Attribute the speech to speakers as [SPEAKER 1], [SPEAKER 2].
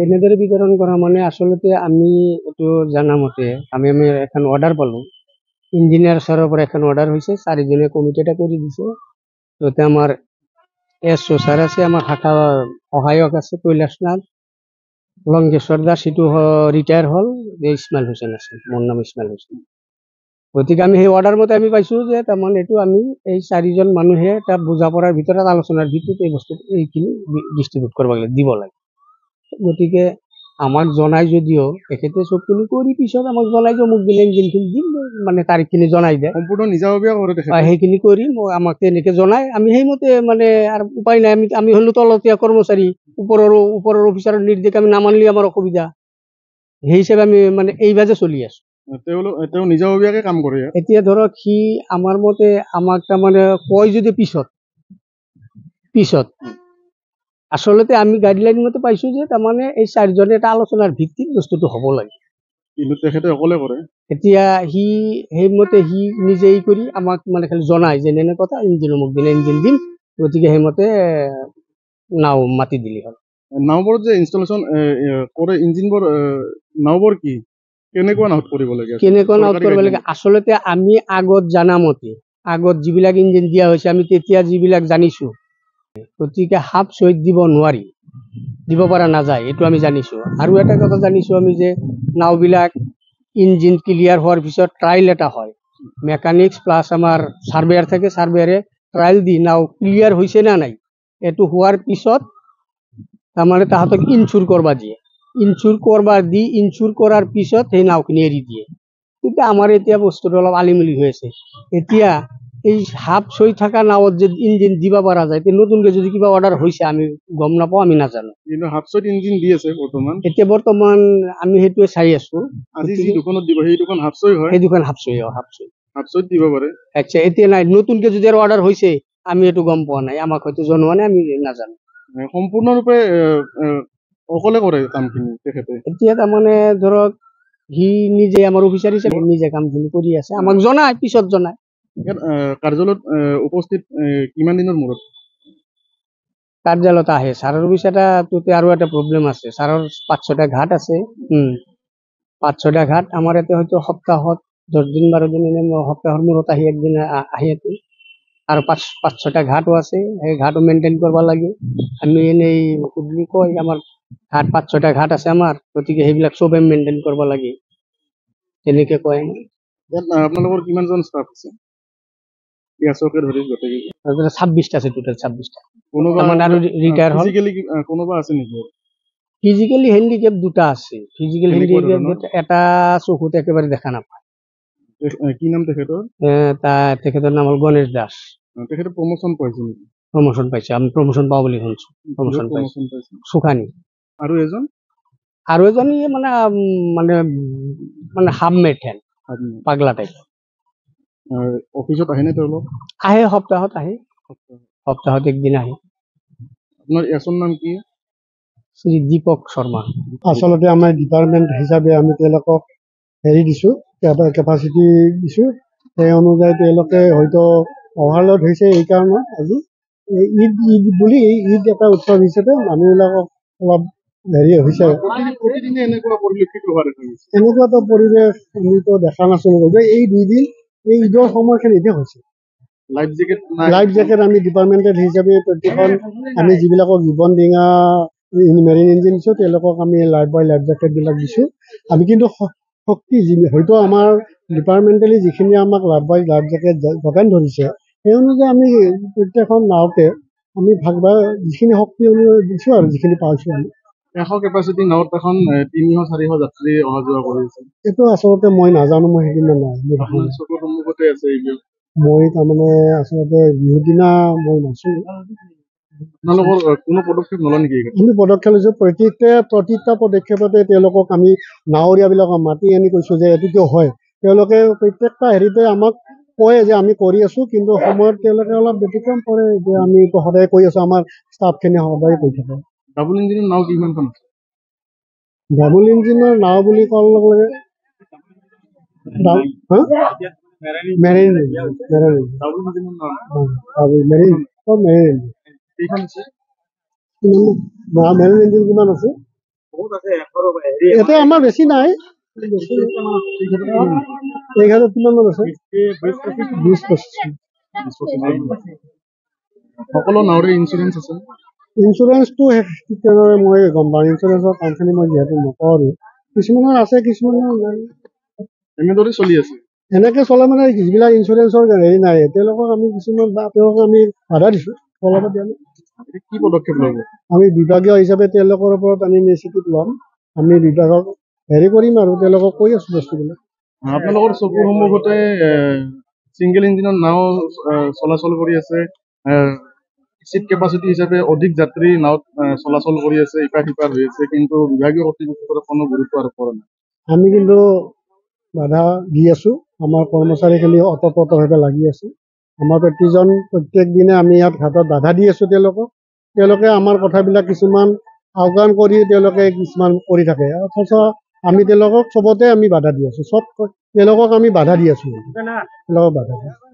[SPEAKER 1] এনেদৰে বিতৰণ কৰা মানে আচলতে আমি এইটো জানা মতে আমি এখন অৰ্ডাৰ পালোঁ ইঞ্জিনিয়াৰ ছাৰৰ পৰা এখন অৰ্ডাৰ হৈছে 4জনীয়া কমিটি এটা কৰি দিছে তাতে আমাৰ SO ছাৰ আছে আমাৰ শাখা সহায়ক আছে কৈলাশনাথ লংকেশ্বৰ দাস সিটো ৰিটায়াৰ হ'ল ইছমাইল হুছেইন আছে মোৰ নাম ইছমাইল হুছেইন গতিকে আমি সেই অৰ্ডাৰ মতে আমি পাইছোঁ যে তাৰমানে এইটো আমি এই 4জন মানুহে এটা বুজা পৰাৰ ভিতৰত আলোচনাৰ ভিতৰত এই বস্তুটো এইখিনি ডিষ্ট্ৰিবিউট কৰিব লাগে দিব লাগে গতিকে আমাক জনাই যদিও তেখেতে চবখিনি কৰি পিছত আমাক জনাই যে মোক দিলে ইঞ্জিনখিনি দিম মানে তাৰিখখিনি জনাই দিয়ে
[SPEAKER 2] সম্পূৰ্ণ নিজাববীয়া কৰে তেখেতে
[SPEAKER 1] সেইখিনি কৰি আমাক তেনেকে জনাই আমি সেইমতে মানে আৰু উপায় নাই আমি হলো তলতীয়া কৰ্মচাৰী ওপৰৰ অফিচাৰৰ নিৰ্দেশ আমি নামানিলে আমাৰ অসুবিধা সেই হিচাপে আমি মানে এইভাগে চলি আছো
[SPEAKER 2] তেওঁ নিজাববীয়াকে কাম কৰে
[SPEAKER 1] এতিয়া ধৰক সি আমাৰ মতে আমাক তাৰমানে কয় যদি পিছত আচলতে আমি গাইডলাইন মতে পাইছো যে তাৰমানে এই 4জনে এটা আলোচনাৰ ভিত্তিত বস্তুটো হ'ব লাগে
[SPEAKER 2] কিন্তু তেখেতে অকলে কৰে
[SPEAKER 1] এতিয়া সি সেইমতে সি নিজেই কৰি আমাক মানে খালি জনাই যে এনে কথা ইঞ্জিন অমুক দিনে ইঞ্জিন দিম গতিকে সেইমতে নাও মাতি দিলি হ'ল
[SPEAKER 2] নাওবোৰত যে ইনষ্টলেশ্যন কৰে ইঞ্জিনবোৰ নাওবোৰ কি কেনেকুৱা নাওত কৰিব লাগে
[SPEAKER 1] কেনেকুৱা নাওত কৰিব লাগে আচলতে আমি আগত জানা মতে আগত যিবিলাক ইঞ্জিন দিয়া হৈছে আমি তেতিয়া যিবিলাক জানিছো গতিকে হাফ চৈত দিব নোৱাৰি দিব পৰা নাযায় এইটো আমি জানিছো আৰু এটা কথা জানিছো আমি যে নাওবিলাক ইঞ্জিন ক্লিয়াৰ হোৱাৰ পিছত ট্ৰায়েল এটা হয় মেকানিক্স প্লাছ আমাৰ সাৰ্ভেয়াৰ থাকে সাৰ্ভেয়াৰে ট্ৰায়েল দি নাও ক্লিয়াৰ হৈছে না নাই এইটো হোৱাৰ পিছত তাৰমানে তাহাঁতক ইনচুৰ কৰবা দিয়ে ইনচুৰ কৰাৰ পিছত সেই নাওখিনি এৰি দিয়ে কিন্তু আমাৰ এতিয়া বস্তুটো অলপ আলিমুলি হৈ আছে এতিয়া এই হাফ চৈ থকা নাওত যে ইঞ্জিন দিব পৰা যায় নতুনকে যদি কিবা অৰ্ডাৰ হৈছে আমি গম নাপাওঁ আমি নাজানো
[SPEAKER 2] কিন্তু হাফ চৈত ইঞ্জিন দি আছে
[SPEAKER 1] এতিয়া বৰ্তমান আমি সেইটোৱে চাই আছো
[SPEAKER 2] আজি যি দুখনত দিব সেই দুখন হাফ চৈ হয়
[SPEAKER 1] সেই দুখন হাফ চৈত
[SPEAKER 2] দিব পাৰে
[SPEAKER 1] আচ্ছা এতিয়া নাই নতুনকে যদি আৰু অৰ্ডাৰ হৈছে আমি এইটো গম পোৱা নাই আমাক হয়তো জনোৱা নাই আমি নাজানো
[SPEAKER 2] সম্পূৰ্ণৰূপে অকলে কৰে কামখিনি তেখেতে
[SPEAKER 1] এতিয়া তাৰমানে ধৰক সি নিজে আমাৰ অফিচাৰ হিচাপে নিজে কামখিনি কৰি আছে আমাক জনাই পিছত জনাই
[SPEAKER 2] কাৰ্যালয়ত উপস্থিত কিমান দিনৰ মূৰত
[SPEAKER 1] কাৰ্যালয়ত আহে ছাৰৰ অফিচ এটাতে আৰু এটা প্ৰব্লেম আছে ছাৰৰ 5-6টা ঘাট আছে 5-6টা ঘাট আমাৰ ইয়াতে হয়তো সপ্তাহত 10 দিন 12 দিন এনে সপ্তাহৰ মূৰত আহি একদিন আহি আৰু 5-6টা ঘাটো আছে সেই ঘাটো মেইনটেইন কৰিব লাগে আমি এনেই সুধিলে কয় আমাৰ ঘাট 5-6টা ঘাট আছে আমাৰ গতিকে সেইবিলাক চবে মেইনটেইন কৰিব লাগে তেনেকে কয়
[SPEAKER 2] আপোনালোকৰ কিমানজন ষ্টাফ আছে
[SPEAKER 1] 26টা আছে টোটেল 26টা
[SPEAKER 2] কোনোবা
[SPEAKER 1] আৰু ৰিটায়াৰ হ'ল
[SPEAKER 2] কোনোবা আছে নেকি
[SPEAKER 1] ফিজিকেলি হেণ্ডিকেপ 2টা আছে ফিজিকেল হেণ্ডিকেপ এটা চকুত একেবাৰে দেখা নাপায়
[SPEAKER 2] কি নাম তেখেতৰ
[SPEAKER 1] তেখেতৰ নাম হ'ল গণেশ দাস
[SPEAKER 2] তেখেতে প্ৰমোচন পাইছে নেকি
[SPEAKER 1] প্ৰমোচন পাইছে আমি প্ৰমোচন পাওঁ বুলি শুনিছো প্ৰমোচন পাইছে সুখানি
[SPEAKER 2] আৰু
[SPEAKER 1] এজনী মানে মানে মানে হাফ মেথেন পাগলা টাইপ
[SPEAKER 2] অফিচত আহেনে তেওঁলোক
[SPEAKER 1] আহে সপ্তাহত একদিন আহে
[SPEAKER 2] আপোনাৰ এছৰ নাম কি
[SPEAKER 1] শ্ৰী দীপক শৰ্মা
[SPEAKER 3] আচলতে আমাৰ ডিপাৰ্টমেণ্ট হিচাপে আমি তেওঁলোকক হেৰি দিছোঁ কেপাচিটি দিছোঁ সেই অনুযায়ী তেওঁলোকে হয়তো অভাৰলোড হৈছে এইকাৰণে আজি ঈদ বুলি ঈদ এটা উৎসৱ হিচাপে মানুহবিলাকক অলপ হেৰি হৈছে এনেকুৱাতো পৰিৱেশ আমিতো দেখা নাছিলোঁ যে এই 2 দিন এই ঈদৰ সময়খিনিতে হৈছে লাইফ জেকেট আমি ডিপাৰ্টমেণ্টেল হিচাপে প্ৰতিখন আমি যিবিলাকক জীৱন ডিঙা মেৰিন ইঞ্জিন দিছোঁ তেওঁলোকক আমি লাইফ জেকেটবিলাক দিছোঁ আমি কিন্তু শক্তি হয়তো আমাৰ ডিপাৰ্টমেণ্টেলি যিখিনি আমাক লাইফ জেকেট যোগান ধৰিছে সেই অনুযায়ী আমি প্ৰত্যেকখন নাওতে আমি যিখিনি শক্তি দিছোঁ আৰু যিখিনি পাইছোঁ আমি
[SPEAKER 2] 100 কেপাচিটি নাওত এখন 300-400 যাত্ৰী অহা যোৱা কৰিছে
[SPEAKER 3] এইটো আচলতে মই নাজানো মই সেইদিনা নাই মই তাৰমানে আচলতে বিহুৰ দিনা মই নাছিলোঁ
[SPEAKER 2] কোনো পদক্ষেপ নলয় নেকি
[SPEAKER 3] আমি পদক্ষেপ লৈছোঁ প্ৰতিটা পদক্ষেপতে তেওঁলোকক আমি নাৱৰীয়াবিলাকক মাতি আনি কৈছোঁ যে এইটো কিয় হয় তেওঁলোকে প্ৰত্যেকটা হেৰিতে আমাক কয় যে আমি কৰি আছোঁ কিন্তু সময়ত তেওঁলোকে অলপ ব্যতিক্ৰম কৰে যে আমি সদায় কৈ আছোঁ আমাৰ ষ্টাফখিনি সদায় কৈ থাকে
[SPEAKER 2] ডাবল ইঞ্জিনৰ নাও কিমানখন আছে
[SPEAKER 3] ডাবল ইঞ্জিনৰ নাও বুলি কোৱাৰ লগে লগে মেৰিন ইঞ্জিন কিমান আছে ইয়াতে আমাৰ বেছি নাই, এই ঘাটত কিমান মান আছে? 20-25।
[SPEAKER 2] সকলো নাৱৰে ইঞ্চুৰেঞ্চ আছে।
[SPEAKER 3] ইঞ্চুৰেঞ্চটো তেনেদৰে মই গম পাওঁ, ইঞ্চুৰেঞ্চৰ কামখিনি মই যিহেতু নকৰোঁ, কিছুমানৰ আছে কিছুমানৰ নাই।
[SPEAKER 2] এনেদৰে চলি আছে।
[SPEAKER 3] এনেকে চলে মানে যিবিলাক ইঞ্চুৰেঞ্চৰ হেৰি নাই তেওঁলোকক আমি কিছুমান তেওঁলোকক আমি বাধা দিছোঁ, চলাব দিয়া নাই।
[SPEAKER 2] এতিয়া কি পদক্ষেপ ল'ব?
[SPEAKER 3] আমি বিভাগীয় হিচাপে তেওঁলোকৰ ওপৰত আমি ইনিচিয়েটিভ ল'ম, আমি বিভাগক হেৰি কৰিম আৰু তেওঁলোকক কৈ আছোঁ বস্তুবিলাক।
[SPEAKER 2] আপোনালোকৰ চকুৰ সন্মুখতে ছিংগল ইঞ্জিনৰ নাও চলাচল কৰি আছে, চিট কেপাচিটি হিচাপে অধিক যাত্ৰী নাৱত চলাচল কৰি আছে, ইপাৰ সিপাৰ হৈ আছে, কিন্তু বিভাগীয় কৰ্তৃপক্ষৰ কোনো গুৰুত্ব আৰোপ কৰা নাই।
[SPEAKER 3] আমি কিন্তু বাধা দি আছোঁ, আমাৰ কৰ্মচাৰীখিনি অতপ্ৰতভাৱে লাগি আছে। আমাৰ প্ৰত্যেক দিনে আমি ইয়াত ঘাটত বাধা দি আছোঁ তেওঁলোকে আমাৰ কথাবিলাক কিছুমান আওকাণ কৰি তেওঁলোকে কিছুমান কৰি থাকে, অথচ আমি তেওঁলোকক চবতে আমি বাধা দি আছোঁ, তেওঁলোকক আমি বাধা দি আছোঁ, তেওঁলোকক বাধা দি আছোঁ।